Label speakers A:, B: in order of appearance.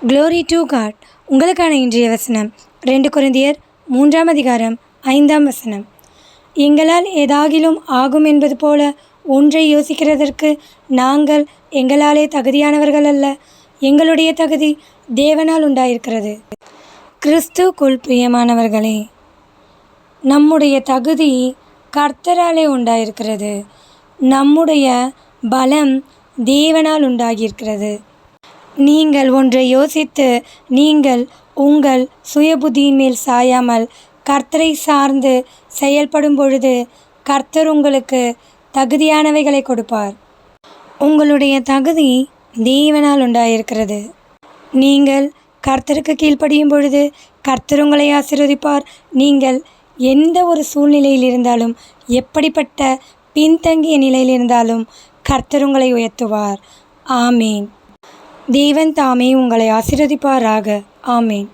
A: Glory to God. உங்களுக்கான இன்றைய வசனம் 2 கொரிந்தியர் 3ஆம் அதிகாரம் 5ஆம் வசனம். எங்களால் ஏதாகிலும் ஆகும் என்பது போல ஒன்றை யோசிக்கிறதற்கு நாங்கள் எங்களாலே தகுதியானவர்கள் அல்ல. எங்களுடைய தகுதி தேவனால் உண்டாயிருக்கிறது. கிறிஸ்துவுக்குள் பிரியமானவர்களே, நம்முடைய தகுதி கர்த்தராலே உண்டாயிருக்கிறது. நம்முடைய பலம் தேவனால் உண்டாகியிருக்கிறது. நீங்கள் ஒன்றை யோசித்து நீங்கள் உங்கள் சுயபுத்தியின் மேல் சாயாமல் கர்த்தரை சார்ந்து செயல்படும் பொழுது கர்த்தர் உங்களுக்கு தகுதியானவைகளை கொடுப்பார். உங்களுடைய தகுதி தேவனால் உண்டாயிருக்கிறது. நீங்கள் கர்த்தருக்கு கீழ்ப்படியும் பொழுது கர்த்தர் உங்களை ஆசீர்வதிப்பார். நீங்கள் எந்த ஒரு சூழ்நிலையில் இருந்தாலும், எப்படிப்பட்ட பின்தங்கிய நிலையில் இருந்தாலும் கர்த்தர் உங்களை உயர்த்துவார். ஆமேன். தேவன் தாமே உங்களை ஆசீர்வதிப்பாராக. ஆமேன்.